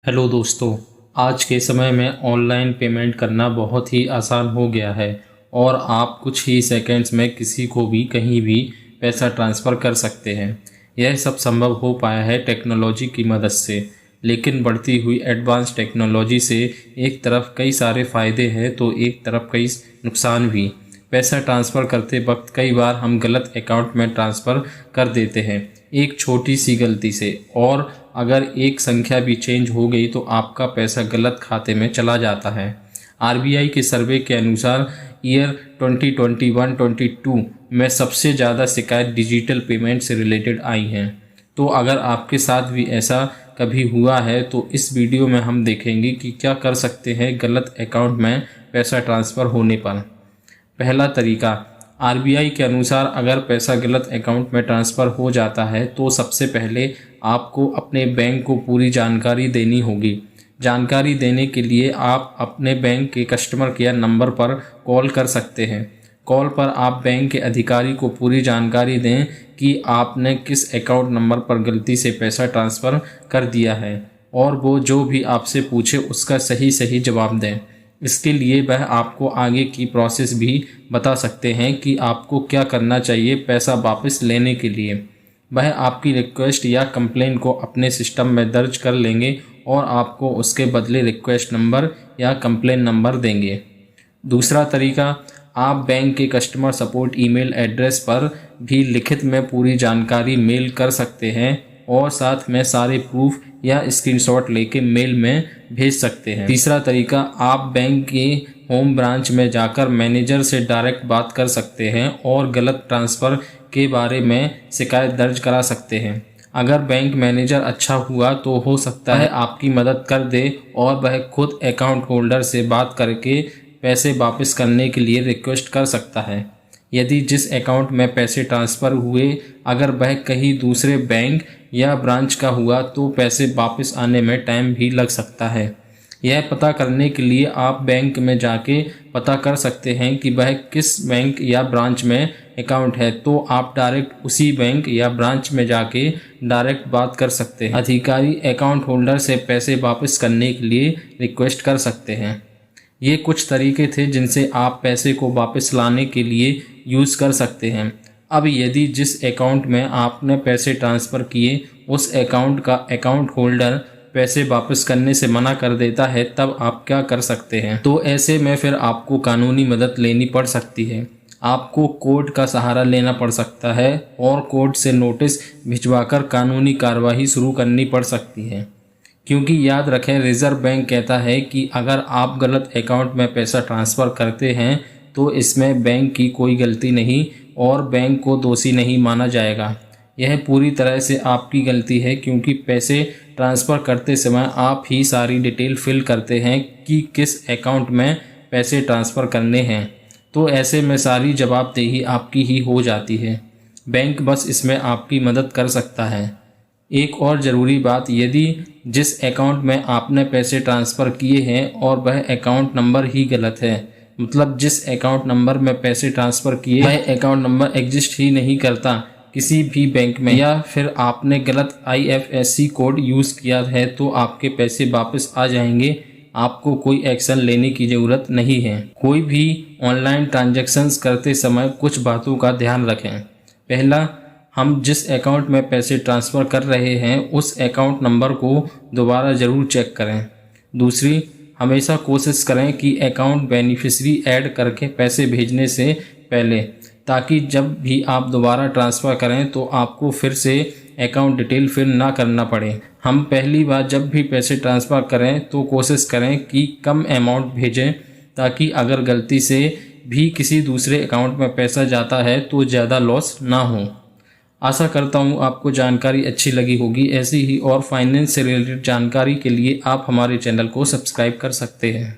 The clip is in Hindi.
हेलो दोस्तों, आज के समय में ऑनलाइन पेमेंट करना बहुत ही आसान हो गया है और आप कुछ ही सेकंड्स में किसी को भी कहीं भी पैसा ट्रांसफ़र कर सकते हैं। यह सब संभव हो पाया है टेक्नोलॉजी की मदद से, लेकिन बढ़ती हुई एडवांस टेक्नोलॉजी से एक तरफ कई सारे फ़ायदे हैं तो एक तरफ कई नुकसान भी। पैसा ट्रांसफ़र करते वक्त कई बार हम गलत अकाउंट में ट्रांसफ़र कर देते हैं एक छोटी सी गलती से, और अगर एक संख्या भी चेंज हो गई तो आपका पैसा गलत खाते में चला जाता है। आरबीआई के सर्वे के अनुसार ईयर 2021-22 में सबसे ज़्यादा शिकायत डिजिटल पेमेंट से रिलेटेड आई हैं। तो अगर आपके साथ भी ऐसा कभी हुआ है तो इस वीडियो में हम देखेंगे कि क्या कर सकते हैं गलत अकाउंट में पैसा ट्रांसफ़र होने पर। पहला तरीका, आरबीआई के अनुसार अगर पैसा गलत अकाउंट में ट्रांसफ़र हो जाता है तो सबसे पहले आपको अपने बैंक को पूरी जानकारी देनी होगी। जानकारी देने के लिए आप अपने बैंक के कस्टमर केयर नंबर पर कॉल कर सकते हैं। कॉल पर आप बैंक के अधिकारी को पूरी जानकारी दें कि आपने किस अकाउंट नंबर पर गलती से पैसा ट्रांसफ़र कर दिया है और वो जो भी आपसे पूछे उसका सही जवाब दें। इसके लिए वह आपको आगे की प्रोसेस भी बता सकते हैं कि आपको क्या करना चाहिए पैसा वापस लेने के लिए। वह आपकी रिक्वेस्ट या कंप्लेन को अपने सिस्टम में दर्ज कर लेंगे और आपको उसके बदले रिक्वेस्ट नंबर या कंप्लेन नंबर देंगे। दूसरा तरीका, आप बैंक के कस्टमर सपोर्ट ईमेल एड्रेस पर भी लिखित में पूरी जानकारी मेल कर सकते हैं और साथ में सारे प्रूफ या स्क्रीनशॉट लेके मेल में भेज सकते हैं। तीसरा तरीका, आप बैंक के होम ब्रांच में जाकर मैनेजर से डायरेक्ट बात कर सकते हैं और गलत ट्रांसफ़र के बारे में शिकायत दर्ज करा सकते हैं। अगर बैंक मैनेजर अच्छा हुआ तो हो सकता है आपकी मदद कर दे और वह खुद अकाउंट होल्डर से बात करके पैसे वापस करने के लिए रिक्वेस्ट कर सकता है। यदि जिस अकाउंट में पैसे ट्रांसफ़र हुए अगर वह कहीं दूसरे बैंक या ब्रांच का हुआ तो पैसे वापस आने में टाइम भी लग सकता है। यह पता करने के लिए आप बैंक में जाके पता कर सकते हैं कि वह किस बैंक या ब्रांच में अकाउंट है, तो आप डायरेक्ट उसी बैंक या ब्रांच में जाके डायरेक्ट बात कर सकते हैं। अधिकारी अकाउंट होल्डर से पैसे वापस करने के लिए रिक्वेस्ट कर सकते हैं। ये कुछ तरीके थे जिनसे आप पैसे को वापस लाने के लिए यूज़ कर सकते हैं। अब यदि जिस अकाउंट में आपने पैसे ट्रांसफ़र किए उस अकाउंट का अकाउंट होल्डर पैसे वापस करने से मना कर देता है, तब आप क्या कर सकते हैं? तो ऐसे में फिर आपको कानूनी मदद लेनी पड़ सकती है। आपको कोर्ट का सहारा लेना पड़ सकता है और कोर्ट से नोटिस भिजवाकर कानूनी कार्रवाई शुरू करनी पड़ सकती है। क्योंकि याद रखें, रिज़र्व बैंक कहता है कि अगर आप गलत अकाउंट में पैसा ट्रांसफ़र करते हैं तो इसमें बैंक की कोई गलती नहीं और बैंक को दोषी नहीं माना जाएगा। यह पूरी तरह से आपकी गलती है क्योंकि पैसे ट्रांसफ़र करते समय आप ही सारी डिटेल फिल करते हैं कि किस अकाउंट में पैसे ट्रांसफ़र करने हैं, तो ऐसे में सारी जवाबदेही आपकी ही हो जाती है। बैंक बस इसमें आपकी मदद कर सकता है। एक और ज़रूरी बात, यदि जिस अकाउंट में आपने पैसे ट्रांसफ़र किए हैं और वह अकाउंट नंबर ही गलत है, मतलब जिस अकाउंट नंबर में पैसे ट्रांसफ़र किए वह अकाउंट नंबर एग्जिस्ट ही नहीं करता किसी भी बैंक में, या फिर आपने गलत IFSC कोड यूज़ किया है, तो आपके पैसे वापस आ जाएंगे। आपको कोई एक्शन लेने की ज़रूरत नहीं है। कोई भी ऑनलाइन ट्रांजैक्शंस करते समय कुछ बातों का ध्यान रखें। पहला, हम जिस अकाउंट में पैसे ट्रांसफ़र कर रहे हैं उस अकाउंट नंबर को दोबारा ज़रूर चेक करें। दूसरी, हमेशा कोशिश करें कि अकाउंट बेनिफिशियरी ऐड करके पैसे भेजने से पहले, ताकि जब भी आप दोबारा ट्रांसफ़र करें तो आपको फिर से अकाउंट डिटेल फिल ना करना पड़े। हम पहली बार जब भी पैसे ट्रांसफ़र करें तो कोशिश करें कि कम अमाउंट भेजें, ताकि अगर गलती से भी किसी दूसरे अकाउंट में पैसा जाता है तो ज़्यादा लॉस ना हो। आशा करता हूँ आपको जानकारी अच्छी लगी होगी। ऐसी ही और फाइनेंस से रिलेटेड जानकारी के लिए आप हमारे चैनल को सब्सक्राइब कर सकते हैं।